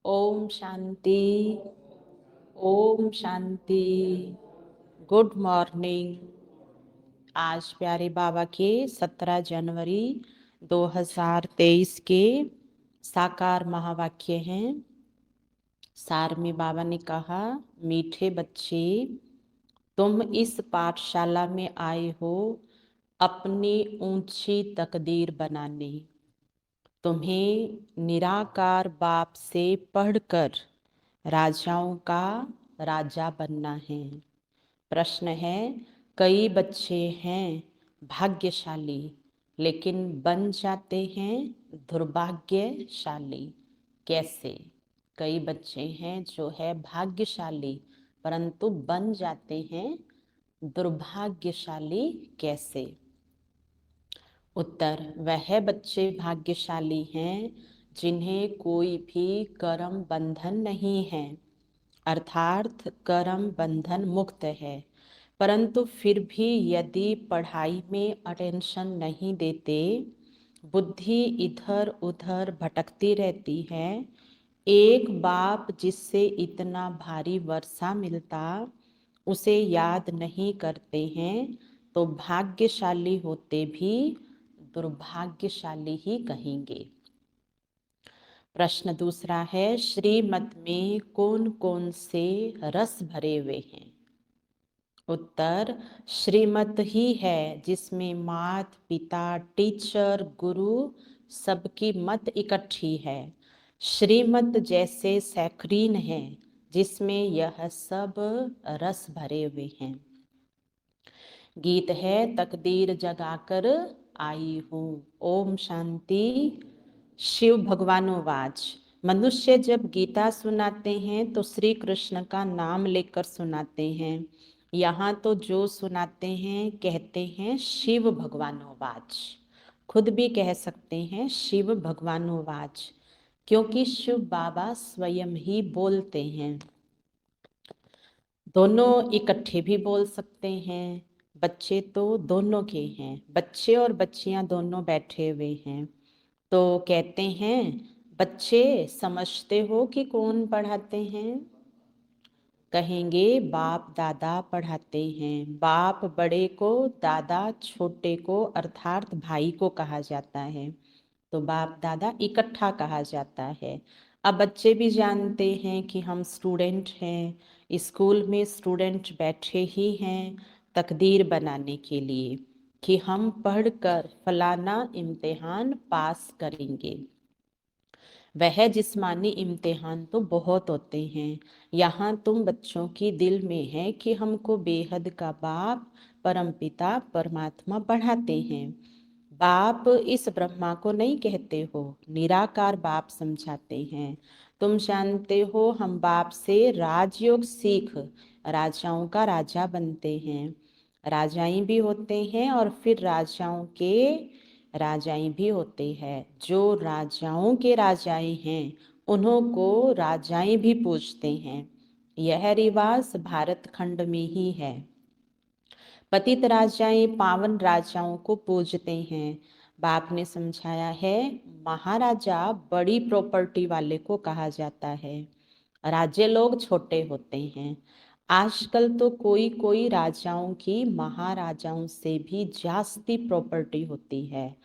Om Shanti. Om Shanti. Good morning. आज प्यारे बाबा के 17 जनवरी 2023 के साकार महावाक्य हैं। सार में बाबा ने कहा, मीठे बच्चे, तुम इस पाठशाला में आए हो अपनी ऊंची तकदीर बनाने। तुम्हें निराकार बाप से पढ़कर राजाओं का राजा बनना है। प्रश्न है, कई बच्चे हैं भाग्यशाली लेकिन बन जाते हैं दुर्भाग्यशाली। कैसे? कई बच्चे हैं जो है भाग्यशाली परंतु बन जाते हैं दुर्भाग्यशाली। कैसे? उत्तर, वह बच्चे भाग्यशाली हैं जिन्हें कोई भी कर्म बंधन नहीं है, अर्थात कर्म बंधन मुक्त है, परंतु फिर भी यदि पढ़ाई में अटेंशन नहीं देते, बुद्धि इधर उधर भटकती रहती है, एक बाप जिससे इतना भारी वर्षा मिलता उसे याद नहीं करते हैं, तो भाग्यशाली होते भी दुर्भाग्यशाली ही कहेंगे। प्रश्न दूसरा है, श्रीमत में कौन कौन से रस भरे हुए हैं? उत्तर, श्रीमत ही है जिसमें मात पिता टीचर गुरु सबकी मत इकट्ठी है। श्रीमत जैसे सैकरीन है जिसमें यह सब रस भरे हुए हैं। गीत है, तकदीर जगाकर आई हूँ। ओम शांति। शिव भगवानोवाच, मनुष्य जब गीता सुनाते हैं तो श्री कृष्ण का नाम लेकर सुनाते हैं। यहाँ तो जो सुनाते हैं कहते हैं शिव भगवानोवाच। खुद भी कह सकते हैं शिव भगवानोवाच, क्योंकि शिव बाबा स्वयं ही बोलते हैं। दोनों इकट्ठे भी बोल सकते हैं। बच्चे तो दोनों के हैं, बच्चे और बच्चियां दोनों बैठे हुए हैं। तो कहते हैं, बच्चे समझते हो कि कौन पढ़ाते हैं? कहेंगे बाप दादा पढ़ाते हैं। बाप बड़े को, दादा छोटे को अर्थात भाई को कहा जाता है, तो बाप दादा इकट्ठा कहा जाता है। अब बच्चे भी जानते हैं कि हम स्टूडेंट हैं, स्कूल में स्टूडेंट बैठे ही हैं तकदीर बनाने के लिए कि हम पढ़कर फलाना इम्तिहान पास करेंगे। वह जिस्मानी इम्तिहान तो बहुत होते हैं, यहाँ तुम बच्चों की दिल में है कि हमको बेहद का बाप परमपिता परमात्मा पढ़ाते हैं। बाप इस ब्रह्मा को नहीं कहते हो, निराकार बाप समझाते हैं। तुम जानते हो हम बाप से राजयोग सीख राजाओं का राजा बनते हैं। राजाई भी होते हैं और फिर राजाओं के राजाई भी होते हैं। जो राजाओं के राजाई हैं उन्हों को राजाई भी पूजते हैं। यह रिवाज भारत खंड में ही है। पतित राजाएं पावन राजाओं को पूजते हैं। बाप ने समझाया है, महाराजा बड़ी प्रॉपर्टी वाले को कहा जाता है, राज्य लोग छोटे होते हैं। आजकल तो कोई कोई राजाओं की महाराजाओं से भी जास्ती प्रॉपर्टी होती है।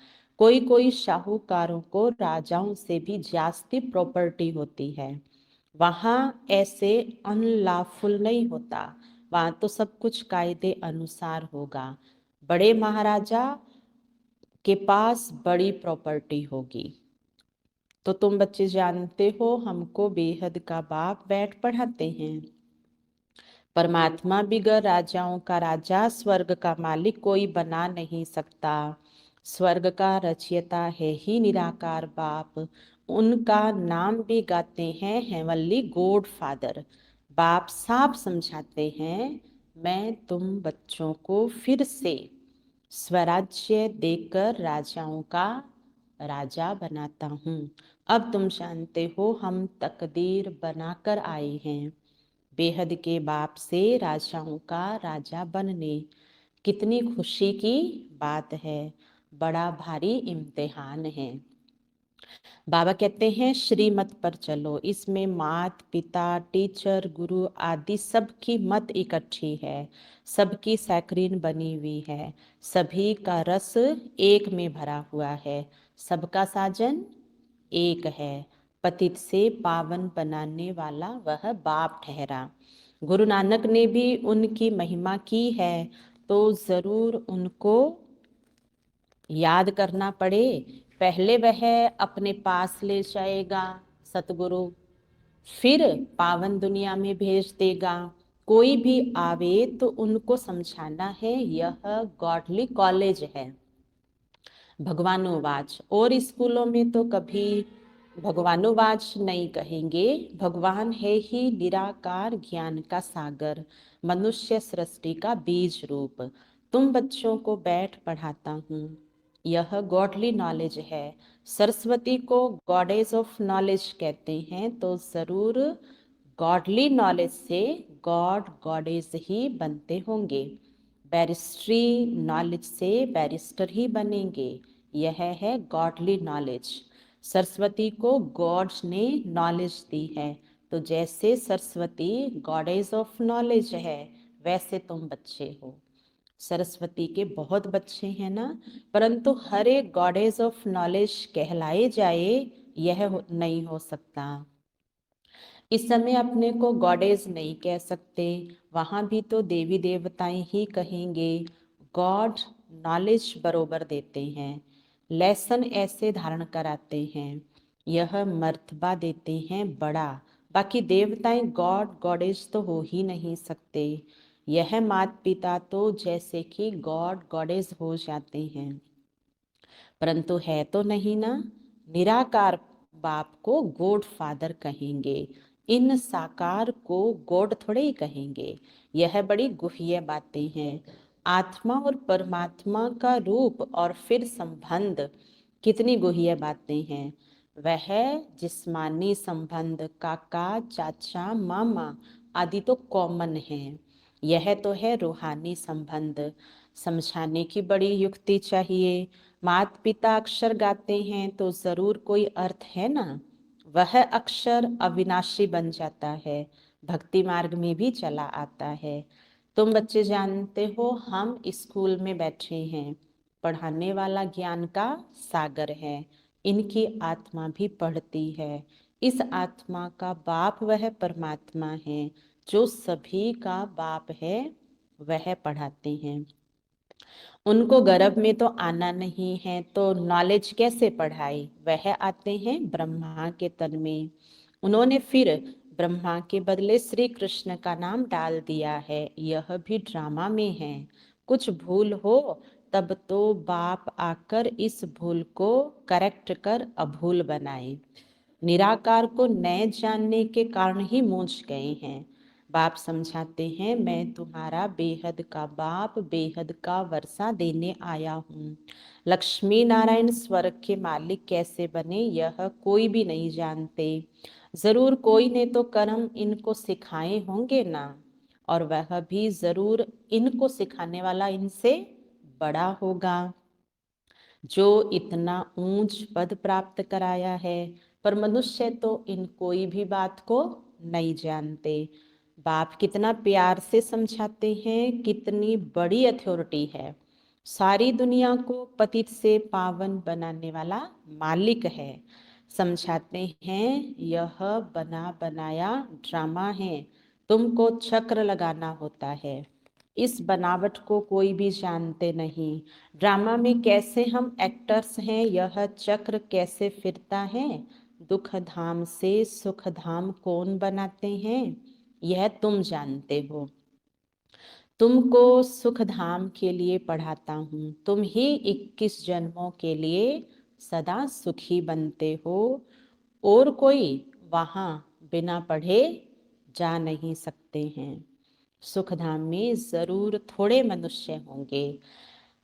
कोई कोई शाहूकारों को राजाओं से भी जास्ती प्रॉपर्टी होती है। वहां ऐसे अनलॉफुल नहीं होता, वहां तो सब कुछ कायदे अनुसार होगा। बड़े महाराजा के पास बड़ी प्रॉपर्टी होगी। तो तुम बच्चे जानते हो हमको बेहद का बाप बैठ पढ़ाते हैं। परमात्मा बिगर राजाओं का राजा स्वर्ग का मालिक कोई बना नहीं सकता। स्वर्ग का रचयिता है ही निराकार बाप। उनका नाम भी गाते हैं हेवनली गॉड फादर। बाप साफ समझाते हैं, मैं तुम बच्चों को फिर से स्वराज्य देकर राजाओं का राजा बनाता हूँ। अब तुम जानते हो हम तकदीर बनाकर आए हैं बेहद के बाप से राजाओं का राजा बनने। कितनी खुशी की बात है, बड़ा भारी इम्तिहान है। बाबा कहते हैं श्रीमत पर चलो। इसमें मात पिता, टीचर, गुरु आदि सबकी मत इकट्ठी है, सबकी सैकरीन बनी हुई है, सभी का रस एक में भरा हुआ है, सबका साजन एक है। पतित से पावन बनाने वाला वह बाप ठहरा। गुरु नानक ने भी उनकी महिमा की है, तो जरूर उनको याद करना पड़े। पहले वह अपने पास ले जाएगा सतगुरु, फिर पावन दुनिया में भेज देगा। कोई भी आवे तो उनको समझाना है यह गॉडली कॉलेज है। भगवानुवाच। और स्कूलों में तो कभी भगवानुवाच नहीं कहेंगे। भगवान है ही निराकार ज्ञान का सागर, मनुष्य सृष्टि का बीज रूप। तुम बच्चों को बैठ पढ़ाता हूँ, यह गॉडली नॉलेज है। सरस्वती को गॉडेज ऑफ नॉलेज कहते हैं, तो जरूर गॉडली नॉलेज से गॉड गॉडेज ही बनते होंगे। बैरिस्ट्री नॉलेज से बैरिस्टर ही बनेंगे। यह है गॉडली नॉलेज। सरस्वती को गॉड्स ने नॉलेज दी है, तो जैसे सरस्वती गॉडेज ऑफ नॉलेज है, वैसे तुम बच्चे हो। सरस्वती के बहुत बच्चे हैं ना, परंतु हर एक गॉडेज ऑफ नॉलेज कहलाए जाए, यह नहीं हो सकता। इस समय अपने को गॉडेज नहीं कह सकते, वहां भी तो देवी देवताएं ही कहेंगे। गॉड नॉलेज बरोबर देते हैं, लेसन ऐसे धारण कराते हैं, यह मर्तबा देते हैं बड़ा। बाकी देवताएं गॉड गॉडेज तो हो ही नहीं सकते। यह माता पिता तो जैसे कि गॉड गॉडेज हो जाते हैं, परंतु है तो नहीं ना। निराकार बाप को गॉड फादर कहेंगे, इन साकार को गॉड थोड़े ही कहेंगे। यह बड़ी गुह्य बातें हैं। आत्मा और परमात्मा का रूप और फिर संबंध, कितनी गुह्य बातें हैं। वह जिस्मानी संबंध काका चाचा मामा आदि तो कॉमन है। यह तो है रूहानी संबंध। समझाने की बड़ी युक्ति चाहिए। माता पिता अक्षर गाते हैं तो जरूर कोई अर्थ है ना। वह अक्षर अविनाशी बन जाता है, भक्ति मार्ग में भी चला आता है। तुम बच्चे जानते हो हम स्कूल में बैठे हैं, पढ़ाने वाला ज्ञान का सागर है। इनकी आत्मा भी पढ़ती है। इस आत्मा का बाप वह परमात्मा है, जो सभी का बाप है, वह पढ़ाते हैं। उनको गर्भ में तो आना नहीं है, तो नॉलेज कैसे पढ़ाई। वह आते हैं ब्रह्मा के तन में। उन्होंने फिर ब्रह्मा के बदले श्री कृष्ण का नाम डाल दिया है। यह भी ड्रामा में है। कुछ भूल हो तब तो बाप आकर इस भूल को करेक्ट कर अभूल बनाए। निराकार को नए जानने के कारण ही मूझ गए हैं। बाप समझाते हैं मैं तुम्हारा बेहद का बाप, बेहद का वर्षा देने आया हूँ। लक्ष्मी नारायण स्वर्ग के मालिक कैसे बने, यह कोई भी नहीं जानते। जरूर कोई ने तो कर्म इनको सिखाए होंगे ना, और वह भी जरूर इनको सिखाने वाला इनसे बड़ा होगा, जो इतना ऊंच पद प्राप्त कराया है। पर मनुष्य तो इन कोई भी बात को नहीं जानते। बाप कितना प्यार से समझाते हैं, कितनी बड़ी अथॉरिटी है। सारी दुनिया को पतित से पावन बनाने वाला मालिक है। समझाते हैं यह बना बनाया ड्रामा है, तुमको चक्र लगाना होता है। इस बनावट को कोई भी जानते नहीं। ड्रामा में कैसे हम एक्टर्स हैं, यह चक्र कैसे फिरता है, दुख धाम से सुख धाम कौन बनाते हैं, यह तुम जानते हो। तुमको सुख धाम के लिए पढ़ाता हूँ, तुम ही 21 जन्मों के लिए सदा सुखी बनते हो। और कोई वहाँ बिना पढ़े जा नहीं सकते हैं। सुख धाम में जरूर थोड़े मनुष्य होंगे।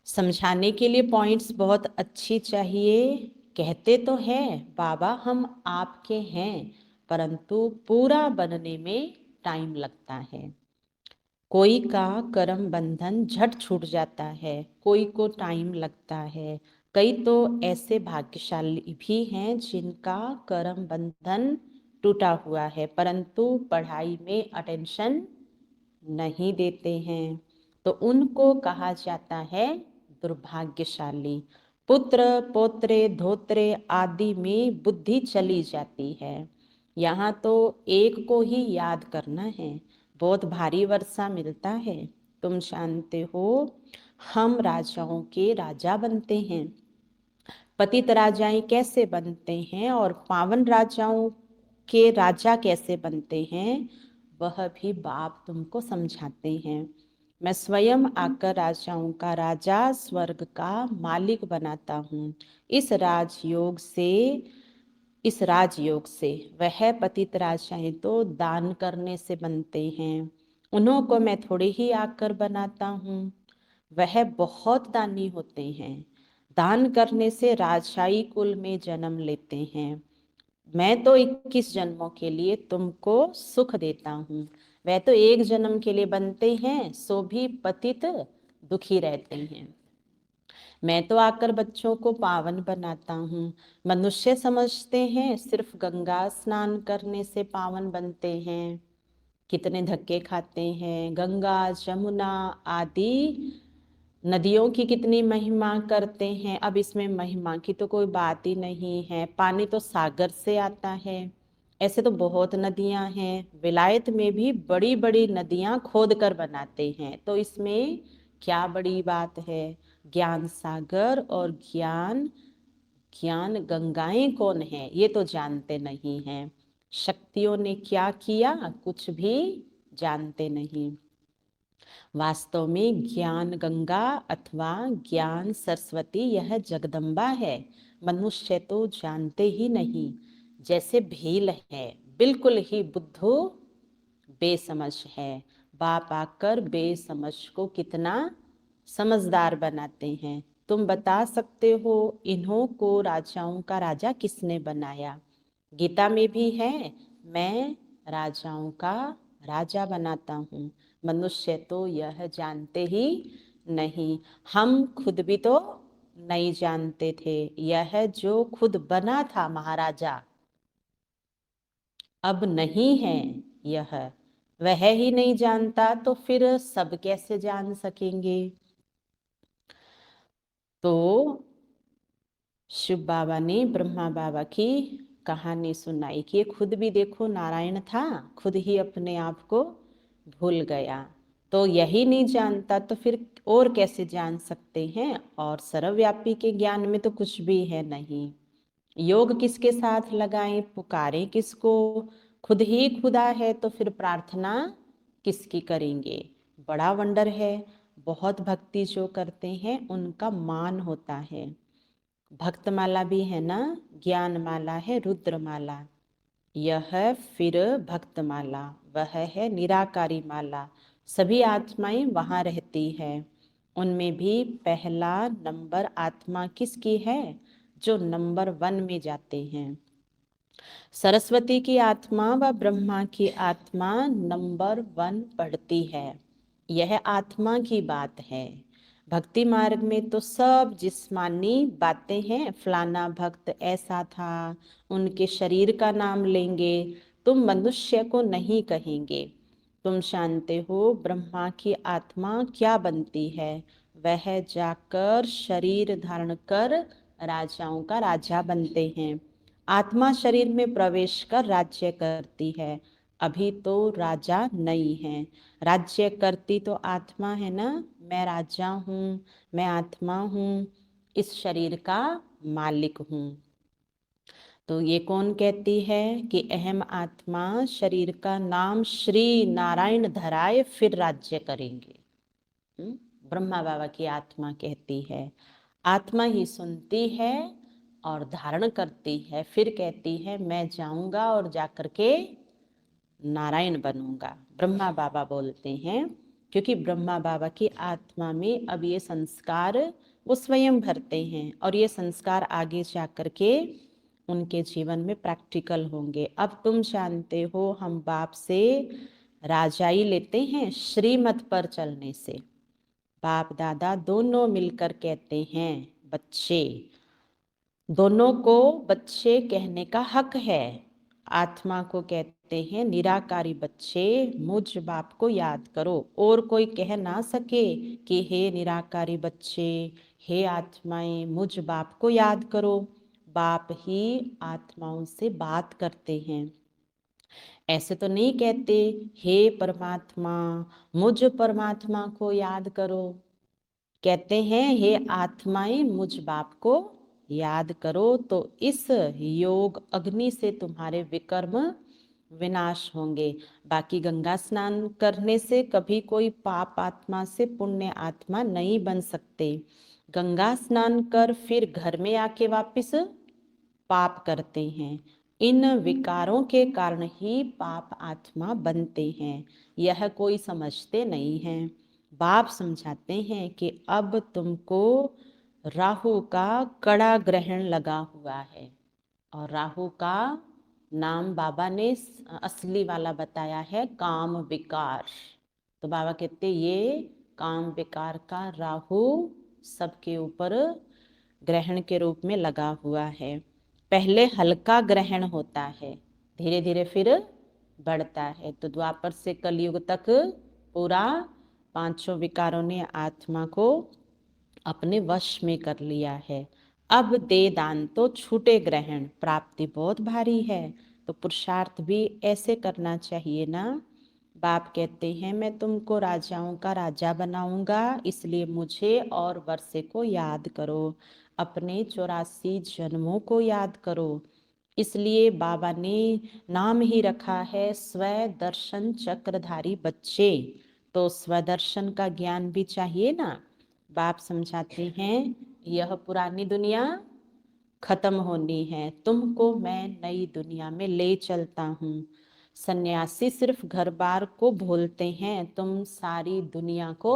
समझाने के लिए पॉइंट्स बहुत अच्छी चाहिए। कहते तो हैं बाबा हम आपके हैं, परंतु पूरा बनने में टाइम लगता है। कोई का कर्म बंधन झट छूट जाता है, कोई को टाइम लगता है। कई तो ऐसे भाग्यशाली भी हैं जिनका कर्म बंधन टूटा हुआ है, परंतु पढ़ाई में अटेंशन नहीं देते हैं, तो उनको कहा जाता है दुर्भाग्यशाली। पुत्र पौत्रे धोत्रे आदि में बुद्धि चली जाती है। यहाँ तो एक को ही याद करना है, बहुत भारी वर्षा मिलता है। तुम जानते हो हम राजाओं के राजा बनते हैं, पतित राजाएं कैसे बनते हैं और पावन राजाओं के राजा कैसे बनते हैं, वह भी बाप तुमको समझाते हैं। मैं स्वयं आकर राजाओं का राजा स्वर्ग का मालिक बनाता हूँ। इस राजयोग से वह पतित राजाएं तो दान करने से बनते हैं, उन्हों को मैं थोड़े ही आकर बनाता हूँ। वह बहुत दानी होते हैं, दान करने से राजशाही कुल में जन्म लेते हैं। मैं तो 21 जन्मों के लिए तुमको सुख देता हूँ, वह तो एक जन्म के लिए बनते हैं, सो भी पतित दुखी रहते हैं। मैं तो आकर बच्चों को पावन बनाता हूँ। मनुष्य समझते हैं सिर्फ गंगा स्नान करने से पावन बनते हैं, कितने धक्के खाते हैं। गंगा जमुना आदि नदियों की कितनी महिमा करते हैं। अब इसमें महिमा की तो कोई बात ही नहीं है, पानी तो सागर से आता है। ऐसे तो बहुत नदियां हैं, विलायत में भी बड़ी बड़ी नदियां खोद कर बनाते हैं, तो इसमें क्या बड़ी बात है। ज्ञान सागर और ज्ञान ज्ञान गंगाएं कौन है ये तो जानते नहीं हैं। शक्तियों ने क्या किया कुछ भी जानते नहीं। वास्तव में ज्ञान गंगा अथवा ज्ञान सरस्वती यह जगदम्बा है, मनुष्य तो जानते ही नहीं। जैसे भील है, बिल्कुल ही बुद्धू बेसमझ है। बाप आकर बेसमझ को कितना समझदार बनाते हैं। तुम बता सकते हो इन्हों को राजाओं का राजा किसने बनाया? गीता में भी है, मैं राजाओं का राजा बनाता हूँ। मनुष्य तो यह जानते ही नहीं। हम खुद भी तो नहीं जानते थे। यह जो खुद बना था महाराजा, अब नहीं है यह, वह ही नहीं जानता, तो फिर सब कैसे जान सकेंगे? तो शिव बाबा ने ब्रह्मा बाबा की कहानी सुनाई कि ये खुद भी देखो नारायण था, खुद ही अपने आप को भूल गया। तो यही नहीं जानता तो फिर और कैसे जान सकते हैं? और सर्वव्यापी के ज्ञान में तो कुछ भी है नहीं। योग किसके साथ लगाएं, पुकारें किसको? खुद ही खुदा है तो फिर प्रार्थना किसकी करेंगे? बड़ा वंडर है। बहुत भक्ति जो करते हैं उनका मान होता है। भक्तमाला भी है ना, ज्ञान माला है रुद्रमाला, यह फिर भक्तमाला, वह है निराकारी माला। सभी आत्माएं वहां रहती है। उनमें भी पहला नंबर आत्मा किसकी है? जो नंबर 1 में जाते हैं। सरस्वती की आत्मा व ब्रह्मा की आत्मा नंबर 1 पढ़ती है। यह आत्मा की बात है। भक्ति मार्ग में तो सब जिस्मानी बातें हैं। फलाना भक्त ऐसा था, उनके शरीर का नाम लेंगे, तुम मनुष्य को नहीं कहेंगे। तुम जानते हो ब्रह्मा की आत्मा क्या बनती है? वह जाकर शरीर धारण कर राजाओं का राजा बनते हैं। आत्मा शरीर में प्रवेश कर राज्य करती है। अभी तो राजा नहीं है, राज्य करती तो आत्मा है ना। मैं राजा हूँ, मैं आत्मा हूँ, इस शरीर का मालिक हूँ। तो ये कौन कहती है कि अहम आत्मा शरीर का नाम श्री नारायण धराए फिर राज्य करेंगे? ब्रह्मा बाबा की आत्मा कहती है। आत्मा ही सुनती है और धारण करती है, फिर कहती है मैं जाऊंगा और जाकर के नारायण बनूंगा। ब्रह्मा बाबा बोलते हैं, क्योंकि ब्रह्मा बाबा की आत्मा में अब ये संस्कार वो स्वयं भरते हैं और ये संस्कार आगे जाकर के उनके जीवन में प्रैक्टिकल होंगे। अब तुम जानते हो हम बाप से राजाई लेते हैं श्रीमत पर चलने से। बाप दादा दोनों मिलकर कहते हैं बच्चे। दोनों को बच्चे कहने का हक है। आत्मा को कहते हैं निराकारी बच्चे, मुझ बाप को याद करो। और कोई कह ना सके कि हे निराकारी बच्चे, हे आत्माएं, मुझ बाप को याद करो। बाप ही आत्माओं से बात करते हैं। ऐसे तो नहीं कहते हे परमात्मा, मुझ परमात्मा को याद करो। कहते हैं हे आत्माएं, मुझ बाप को याद करो। तो इस योग अग्नि से तुम्हारे विकर्म विनाश होंगे। बाकी गंगा स्नान करने से कभी कोई पाप आत्मा से पुण्य आत्मा नहीं बन सकते। गंगा स्नान कर फिर घर में आके वापस पाप करते हैं। इन विकारों के कारण ही पाप आत्मा बनते हैं। यह कोई समझते नहीं है। बाप समझाते हैं कि अब तुमको राहु का कड़ा ग्रहण लगा हुआ है। और राहु का नाम बाबा ने असली वाला बताया है, काम विकार। तो बाबा कहते ये काम विकार का राहु सबके ऊपर ग्रहण के रूप में लगा हुआ है। पहले हल्का ग्रहण होता है, धीरे धीरे फिर बढ़ता है। तो द्वापर से कलयुग तक पूरा पांचों विकारों ने आत्मा को अपने वश में कर लिया है। अब दे दान तो छूटे ग्रहण, प्राप्ति बहुत भारी है। तो पुरुषार्थ भी ऐसे करना चाहिए ना। बाप कहते हैं मैं तुमको राजाओं का राजा बनाऊंगा, इसलिए मुझे और वर्षे को याद करो, अपने 84 जन्मों को याद करो। इसलिए बाबा ने नाम ही रखा है स्वदर्शन चक्रधारी बच्चे। तो स्वदर्शन का ज्ञान भी चाहिए ना। बाप समझाते हैं यह पुरानी दुनिया खत्म होनी है, तुमको मैं नई दुनिया में ले चलता हूँ। सन्यासी सिर्फ घर बार को भूलते हैं, तुम सारी दुनिया को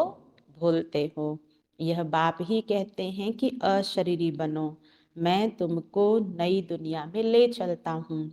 भूलते हो। यह बाप ही कहते हैं कि अशरीरी बनो, मैं तुमको नई दुनिया में ले चलता हूँ।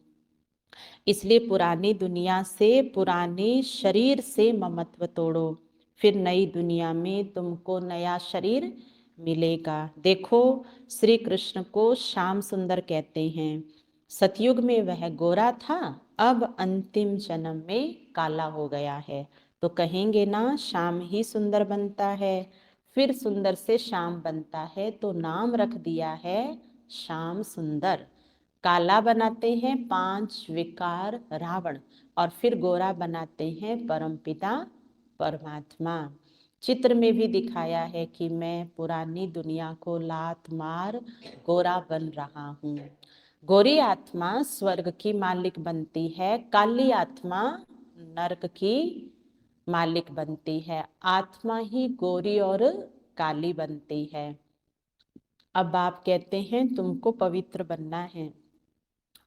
इसलिए पुरानी दुनिया से, पुराने शरीर से ममत्व तोड़ो, फिर नई दुनिया में तुमको नया शरीर मिलेगा। देखो श्री कृष्ण को श्याम सुंदर कहते हैं। सतयुग में वह गोरा था, अब अंतिम जन्म में काला हो गया है। तो कहेंगे ना श्याम ही सुंदर बनता है, फिर सुंदर से श्याम बनता है, तो नाम रख दिया है श्याम सुंदर। काला बनाते हैं 5 विकार रावण, और फिर गोरा बनाते हैं परमपिता परमात्मा। चित्र में भी दिखाया है कि मैं पुरानी दुनिया को लात मार गोरा बन रहा हूँ। गोरी आत्मा स्वर्ग की मालिक बनती है, काली आत्मा नरक की मालिक बनती है। आत्मा ही गोरी और काली बनती है। अब आप कहते हैं तुमको पवित्र बनना है।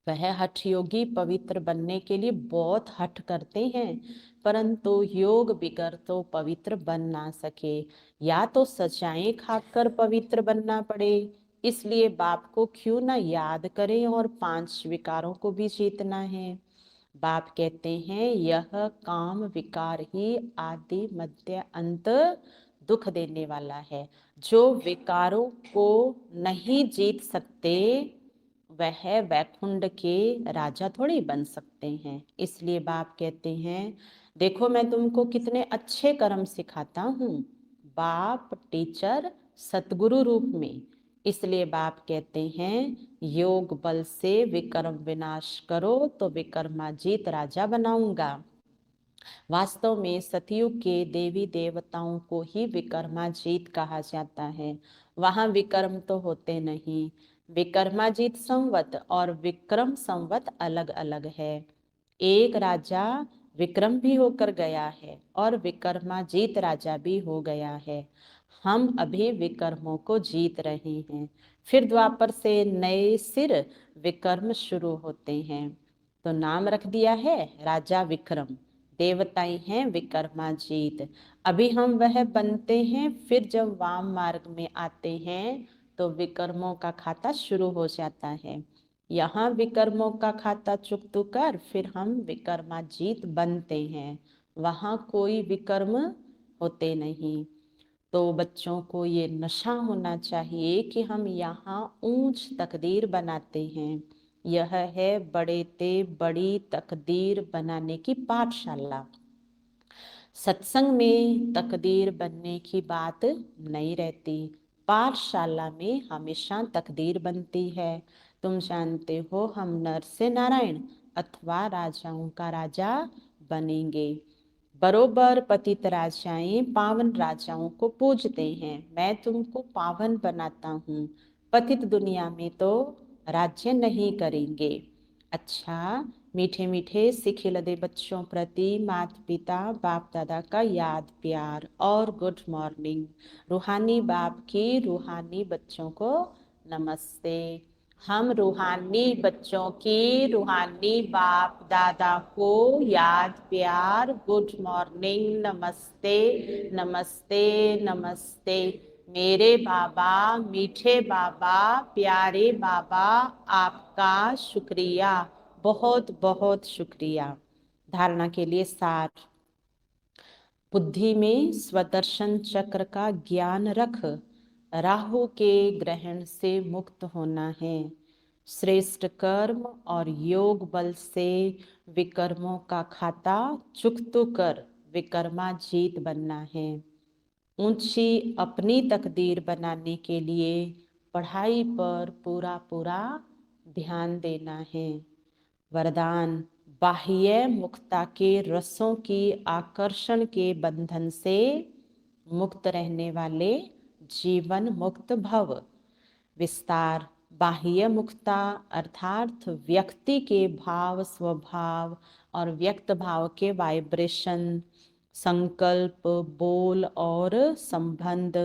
वह हठ योगी पवित्र बनने के लिए बहुत हठ करते हैं, परंतु योग बिगर तो पवित्र बन ना सके। या तो सजाएं खाकर पवित्र बनना पड़े। इसलिए बाप को क्यों ना याद करें और 5 विकारों को भी जीतना है। बाप कहते हैं यह काम विकार ही आदि मध्य अंत दुख देने वाला है। जो विकारों को नहीं जीत सकते वह वैकुंठ के राजा थोड़ी बन सकते हैं। इसलिए बाप कहते हैं देखो मैं तुमको कितने अच्छे कर्म सिखाता हूँ। बाप टीचर सतगुरु रूप में। इसलिए बाप कहते हैं योग बल से विकर्म विनाश करो तो विकर्माजीत राजा बनाऊंगा। वास्तव में सतयुग के देवी देवताओं को ही विकर्माजीत कहा जाता है। वहां विकर्म तो होते नहीं। विकर्माजीत संवत और विक्रम संवत अलग अलग है। एक राजा विक्रम भी होकर गया है और विकर्माजीत राजा भी हो गया है। हम अभी विकर्मों को जीत रहे हैं, फिर द्वापर से नए सिर विकर्म शुरू होते हैं। तो नाम रख दिया है राजा विक्रम, देवताएं हैं विकर्माजीत। अभी हम वह बनते हैं, फिर जब वाम मार्ग में आते हैं तो विकर्मों का खाता शुरू हो जाता है। यहाँ विकर्मों का खाता चुकतू कर फिर हम विकर्माजीत बनते हैं। वहां कोई विकर्म होते नहीं। तो बच्चों को ये नशा होना चाहिए कि हम यहाँ ऊंच तकदीर बनाते हैं। यह है बड़े ते बड़ी तकदीर बनाने की पाठशाला। सत्संग में तकदीर बनने की बात नहीं रहती, पाठशाला में हमेशा तकदीर बनती है। तुम जानते हो हम नर से नारायण अथवा राजाओं का राजा बनेंगे। बरोबर पतित राजाएं पावन राजाओं को पूजते हैं। मैं तुमको पावन बनाता हूँ, पतित दुनिया में तो राज्य नहीं करेंगे। अच्छा, मीठे मीठे सिखिलदे बच्चों प्रति माता पिता बाप दादा का याद प्यार और गुड मॉर्निंग। रूहानी बाप की रूहानी बच्चों को नमस्ते। हम रूहानी बच्चों की रूहानी बाप दादा को याद प्यार गुड मॉर्निंग नमस्ते नमस्ते नमस्ते। मेरे बाबा मीठे बाबा प्यारे बाबा, आपका शुक्रिया, बहुत बहुत शुक्रिया। धारणा के लिए सार। बुद्धि में स्वदर्शन चक्र का ज्ञान रख, राहु के ग्रहण से मुक्त होना है। श्रेष्ठ कर्म और योग बल से विकर्मों का खाता चुकतो कर विकर्मा जीत बनना है। ऊंची अपनी तकदीर बनाने के लिए पढ़ाई पर पूरा पूरा ध्यान देना है। वरदान, बाह्य मुक्ता के रसों की आकर्षण के बंधन से मुक्त रहने वाले जीवन मुक्त भव। विस्तार, बाह्य मुक्ता अर्थात व्यक्ति के भाव स्वभाव और व्यक्त भाव के वाइब्रेशन, संकल्प, बोल और संबंध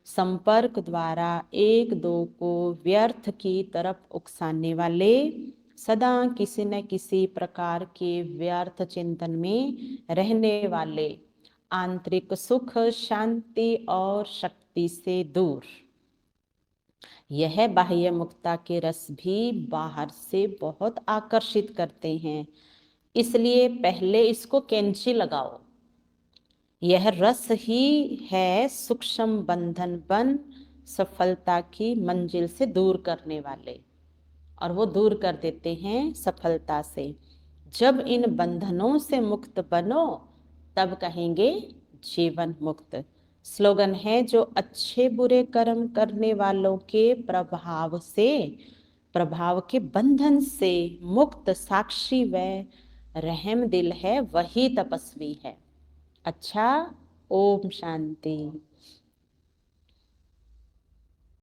संपर्क द्वारा एक दो को व्यर्थ की तरफ उकसाने वाले, सदा किसी न किसी प्रकार के व्यर्थ चिंतन में रहने वाले, आंतरिक सुख शांति और शक्ति से दूर। यह बाह्य मुक्ता के रस भी बाहर से बहुत आकर्षित करते हैं, इसलिए पहले इसको कैंची लगाओ। यह रस ही है सूक्ष्म बंधन बन सफलता की मंजिल से दूर करने वाले, और वो दूर कर देते हैं सफलता से। जब इन बंधनों से मुक्त बनो तब कहेंगे जीवन मुक्त। स्लोगन है, जो अच्छे बुरे कर्म करने वालों के प्रभाव के बंधन से मुक्त साक्षी व रहम दिल है, वही तपस्वी है। अच्छा, ओम शांति।